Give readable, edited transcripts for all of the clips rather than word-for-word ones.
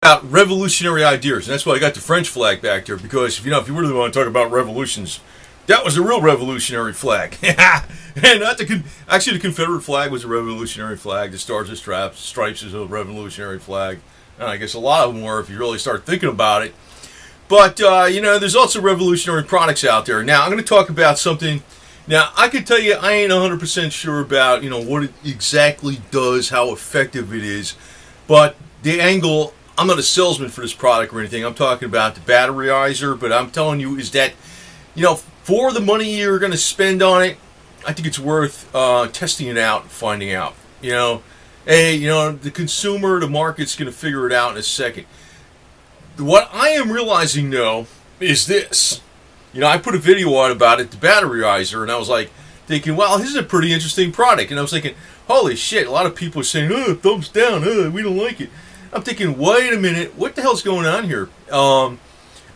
About revolutionary ideas, and that's why I got the French flag back there. Because if you really want to talk about revolutions, that was a real revolutionary flag. And not actually the Confederate flag was a revolutionary flag. The Stars and Stripes is a revolutionary flag. And I guess a lot of them were if you really start thinking about it. But there's also revolutionary products out there. Now I'm going to talk about something. Now I can tell you I ain't 100% sure about what it exactly does, how effective it is, but the angle. I'm not a salesman for this product or anything. I'm talking about the Batteriser, but I'm telling you is that, for the money you're going to spend on it, I think it's worth testing it out and finding out. The consumer, the market's going to figure it out in a second. What I am realizing, though, is this. I put a video on about it, the Batteriser, and I was like thinking, well, this is a pretty interesting product. And I was thinking, holy shit, a lot of people are saying, thumbs down, we don't like it. I'm thinking, wait a minute, what the hell's going on here?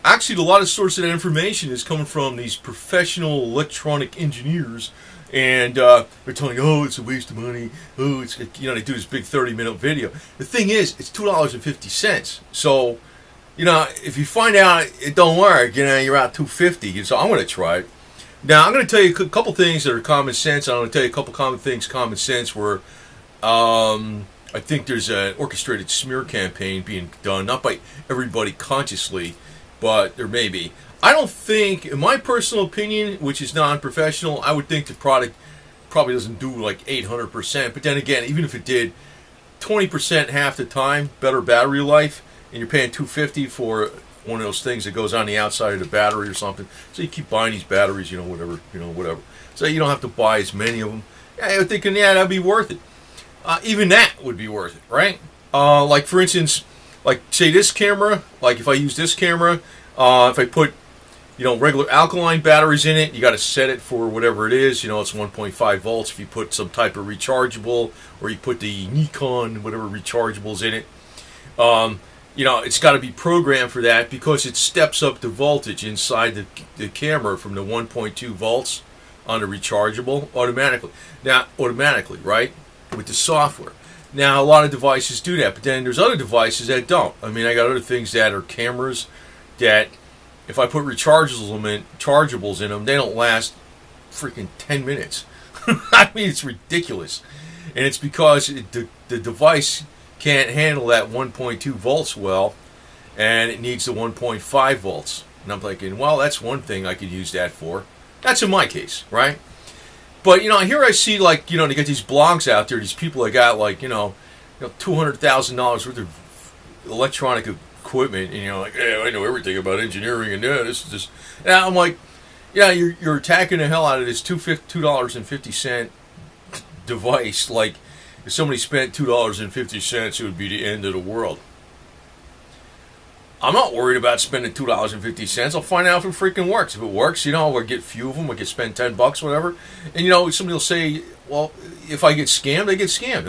Actually, a lot of sources of that information is coming from these professional electronic engineers, and they're telling you, it's a waste of money. They do this big 30-minute video. The thing is, it's $2.50. So, if you find out it don't work, you're out $2.50. So I'm going to try it. Now, I'm going to tell you a couple things that are common sense. I'm going to tell you a couple common sense where I think there's an orchestrated smear campaign being done, not by everybody consciously, but there may be. I don't think, in my personal opinion, which is non-professional, I would think the product probably doesn't do like 800%. But then again, even if it did, 20% half the time, better battery life, and you're paying $250 for one of those things that goes on the outside of the battery or something. So you keep buying these batteries, whatever. So you don't have to buy as many of them. Yeah, I'm thinking, that'd be worth it. Even that would be worth it, right? Like, for instance, say this camera, if I use this camera, if I put, regular alkaline batteries in it, you got to set it for whatever it is. It's 1.5 volts. If you put some type of rechargeable, or you put the Nikon, whatever rechargeables in it, it's got to be programmed for that because it steps up the voltage inside the camera from the 1.2 volts on the rechargeable automatically, right? With the software. Now, a lot of devices do that, but then there's other devices that don't. I got other things that are cameras that, if I put rechargeables in them, they don't last freaking 10 minutes. It's ridiculous. And it's because the device can't handle that 1.2 volts well, and it needs the 1.5 volts. And I'm thinking, well, that's one thing I could use that for. That's in my case, right? But, here I see, they get these blogs out there, these people that got, $200,000 worth of electronic equipment, and I know everything about engineering, and this is this. And I'm like, you're attacking the hell out of this $2.50 device. Like, if somebody spent $2.50, it would be the end of the world. I'm not worried about spending $2.50. I'll find out if it freaking works. If it works, I'll get a few of them. I can spend $10, whatever. And somebody will say, "Well, if I get scammed, I get scammed."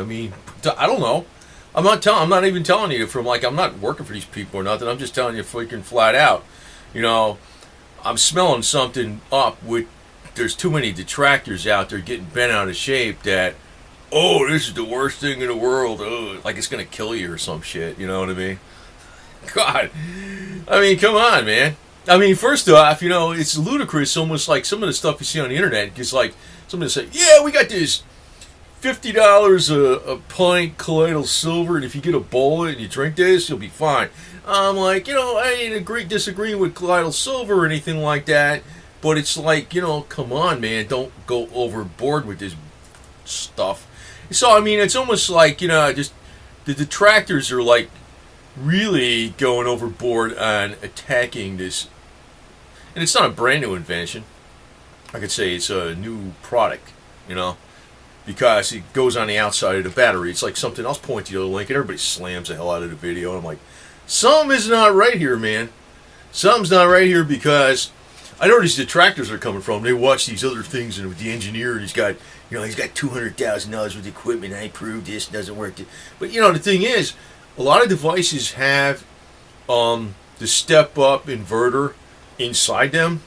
I don't know. I'm not even telling you I'm not working for these people or nothing. I'm just telling you freaking flat out. I'm smelling something up with. There's too many detractors out there getting bent out of shape that, this is the worst thing in the world. Like it's gonna kill you or some shit. You know what I mean? God, come on, man. First off, it's ludicrous, almost like some of the stuff you see on the internet. Because, somebody will say, we got this $50 a pint colloidal silver, and if you get a bowl of it and you drink this, you'll be fine. I'm like, I ain't disagreeing with colloidal silver or anything like that, but it's like, come on, man, don't go overboard with this stuff. So, it's almost like, just the detractors are like, really going overboard on attacking this. And it's not a brand new invention. I could say it's a new product, because it goes on the outside of the battery. It's like something else. Point to the link, and everybody slams the hell out of the video. And I'm like, something is not right here, man. Something's not right here, because I know where these detractors are coming from. They watch these other things, and with the engineer, he's got $200,000 worth of equipment. I proved this doesn't work. But the thing is, a lot of devices have the step-up inverter inside them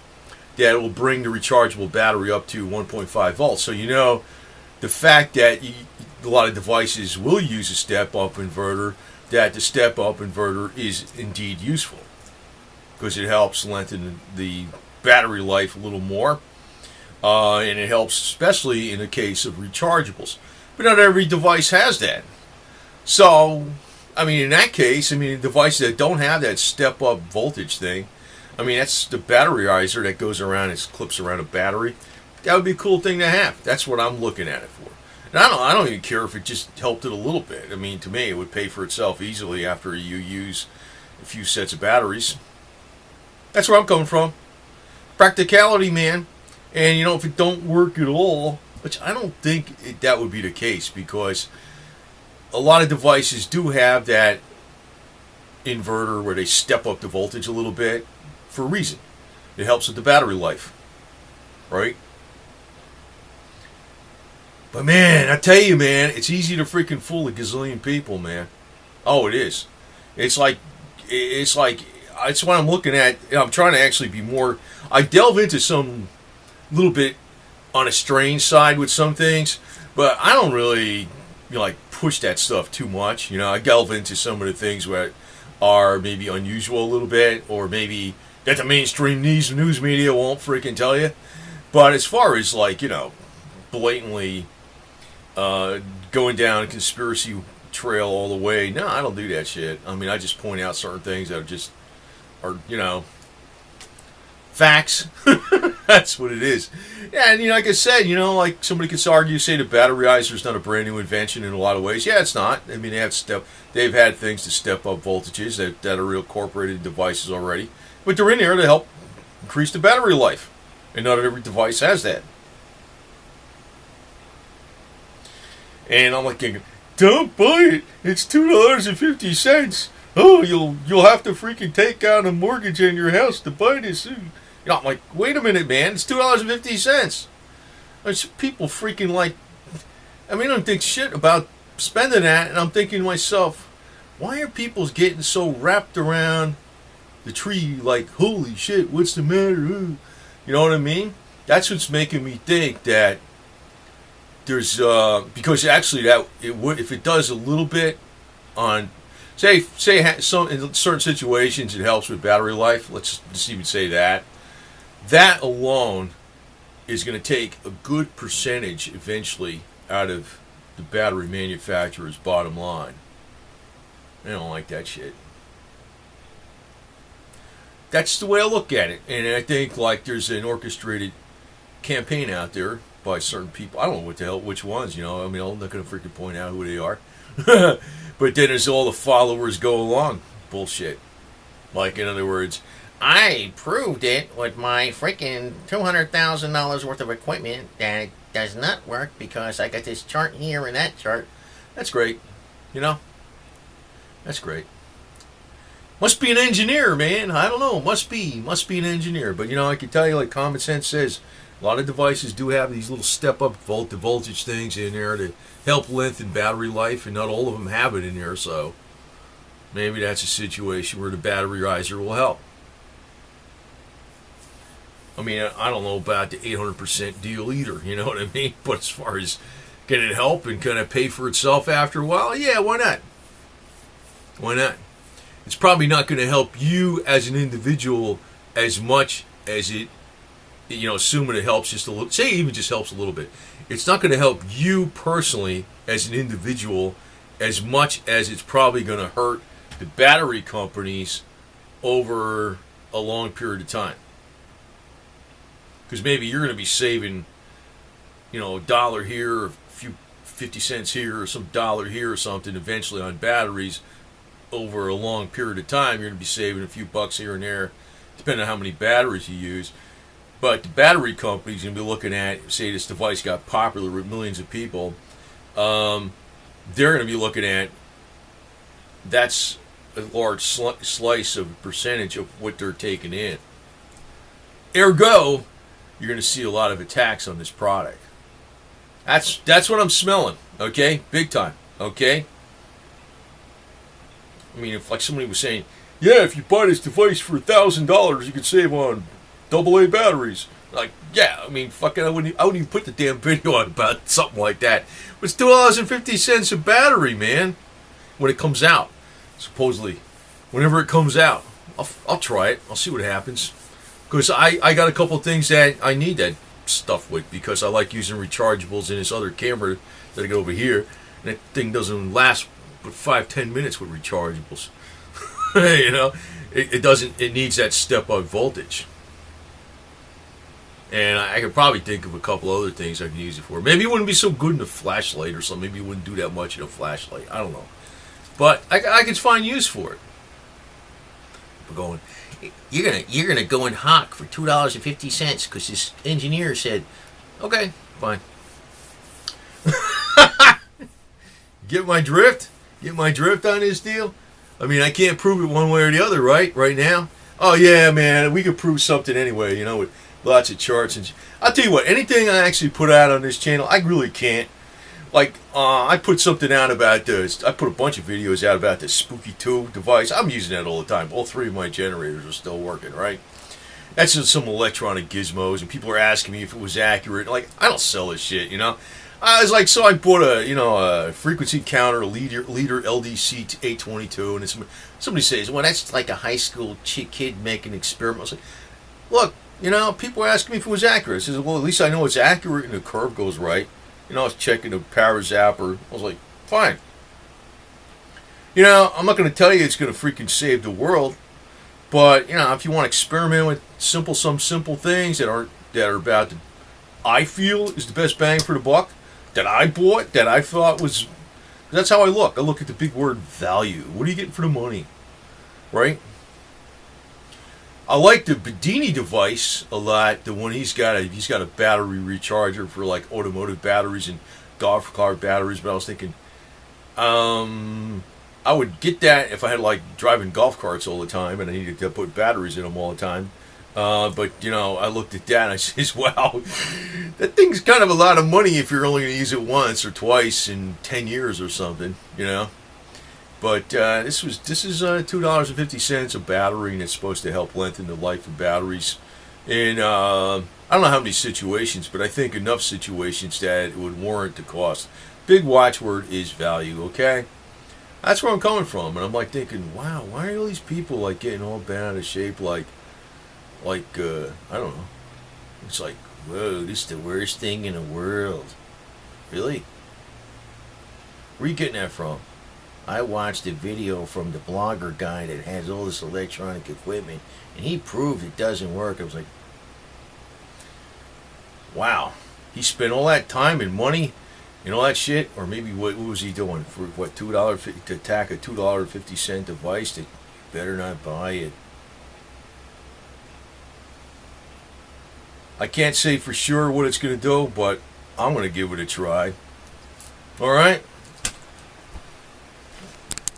that will bring the rechargeable battery up to 1.5 volts. So the fact that a lot of devices will use a step-up inverter that the step-up inverter is indeed useful because it helps lengthen the battery life a little more, and it helps especially in the case of rechargeables. But not every device has that. So, I mean, in that case, I mean, devices that don't have that step-up voltage thing, I mean, that's the batterizer that goes around and clips around a battery. That would be a cool thing to have. That's what I'm looking at it for. And I don't even care if it just helped it a little bit. I mean, to me, it would pay for itself easily after you use a few sets of batteries. That's where I'm coming from. Practicality, man. And, you know, if it don't work at all, which I don't think that would be the case, because a lot of devices do have that inverter where they step up the voltage a little bit for a reason. It helps with the battery life, right? But man, I tell you, man, it's easy to freaking fool a gazillion people, man. Oh, it is. It's like it's what I'm looking at. I'm trying to actually be more. I delve into some little bit on a strange side with some things, but I don't really like push that stuff too much. You know, I delve into some of the things that are maybe unusual a little bit, or maybe that the mainstream news media won't freaking tell you. But as far as like, you know, blatantly going down a conspiracy trail all the way, no, I don't do that shit. I mean, I just point out certain things that are you know, facts. That's what it is. Yeah, and you know, like I said, you know, like somebody could argue, say the batterizer is not a brand new invention in a lot of ways. Yeah, it's not. I mean, they've had things to step up voltages that are real incorporated devices already, but they're in there to help increase the battery life, and not every device has that. And I'm like thinking, don't buy it. It's $2.50. Oh, you'll have to freaking take out a mortgage on your house to buy this. You know, I'm like, wait a minute, man. It's $2.50. There's people freaking like, I mean, I don't think shit about spending that, and I'm thinking to myself, why are people getting so wrapped around the tree? Like, holy shit, what's the matter? You know what I mean? That's what's making me think that there's because actually that it would, if it does a little bit on say some in certain situations it helps with battery life. Let's just even say that alone is going to take a good percentage eventually out of the battery manufacturer's bottom line. I don't like that shit. That's the way I look at it, and I think like there's an orchestrated campaign out there by certain people. I don't know what the hell, which ones, you know. I mean, I'm not going to freaking point out who they are. But then there's all the followers go along bullshit. Like, in other words, I proved it with my freaking $200,000 worth of equipment that it does not work because I got this chart here and that chart. That's great. You know? That's great. Must be an engineer, man. I don't know. Must be an engineer. But, you know, I can tell you, like common sense says, a lot of devices do have these little step-up voltage things in there to help lengthen battery life, and not all of them have it in there, so maybe that's a situation where the batterizer will help. I mean, I don't know about the 800% deal either, you know what I mean? But as far as can it help and kind of pay for itself after a while, yeah, why not? Why not? It's probably not going to help you as an individual as much as it, you know, assuming it helps just a little, say it even just helps a little bit. It's not going to help you personally as an individual as much as it's probably going to hurt the battery companies over a long period of time. Because maybe you're going to be saving, you know, $1 here, or a few 50 cents here, or some dollar here or something eventually on batteries over a long period of time. You're going to be saving a few bucks here and there, depending on how many batteries you use. But the battery company's going to be looking at, say this device got popular with millions of people, they're going to be looking at, that's a large slice of percentage of what they're taking in. Ergo, you're going to see a lot of attacks on this product. That's what I'm smelling, okay? Big time, okay? I mean, if like somebody was saying, yeah, if you buy this device for $1,000, you could save on AA batteries. Like, yeah, I mean, fucking, I wouldn't even put the damn video on about something like that. But it's $2.50 a battery, man, when it comes out. supposedly, whenever it comes out. I'll try it. I'll see what happens. Because I got a couple of things that I need that stuff with, because I like using rechargeables in this other camera that I got over here. And that thing doesn't last but 5-10 minutes with rechargeables. You know, it doesn't. It needs that step up voltage. And I could probably think of a couple other things I could use it for. Maybe it wouldn't be so good in a flashlight or something. Maybe it wouldn't do that much in a flashlight. I don't know. But I could find use for it. We're going, you're gonna go and hawk for $2.50 because this engineer said, okay, fine. Get my drift? Get my drift on this deal? I mean, I can't prove it one way or the other, right? Right now? Oh, yeah, man, we could prove something anyway, you know, with lots of charts. And I'll tell you what, anything I actually put out on this channel, I really can't. Like, I put something out about this. I put a bunch of videos out about this Spooky 2 device. I'm using that all the time. All three of my generators are still working, right? That's just some electronic gizmos, and people are asking me if it was accurate. Like, I don't sell this shit, you know? I was like, so I bought a frequency counter, a leader LDC 822, and somebody says, well, that's like a high school kid making an experiment. I was like, look, you know, people are asking me if it was accurate. I says, well, at least I know it's accurate and the curve goes right. You know, I was checking the power zapper. I was like, fine. You know, I'm not going to tell you it's going to freaking save the world, but, you know, if you want to experiment with some simple things that are about, I feel is the best bang for the buck, that I bought, that I thought was, that's how I look. I look at the big word value. What are you getting for the money? Right? I like the Bedini device a lot. The one he's got a battery recharger for like automotive batteries and golf cart batteries. But I was thinking, I would get that if I had like driving golf carts all the time and I needed to put batteries in them all the time. But you know, I looked at that and I says, wow, that thing's kind of a lot of money if you're only going to use it once or twice in 10 years or something. You know. But this is $2.50 a battery, and it's supposed to help lengthen the life of batteries. And I don't know how many situations, but I think enough situations that it would warrant the cost. Big watchword is value. Okay, that's where I'm coming from, and I'm like thinking, wow, why are all these people like getting all bent out of shape? Like I don't know. It's like, whoa, this is the worst thing in the world. Really? Where are you getting that from? I watched a video from the blogger guy that has all this electronic equipment, and he proved it doesn't work. I was like, wow. He spent all that time and money and all that shit, or maybe what was he doing for what, $2 to attack a $2.50 device that you better not buy it. I can't say for sure what it's going to do, but I'm going to give it a try. All right?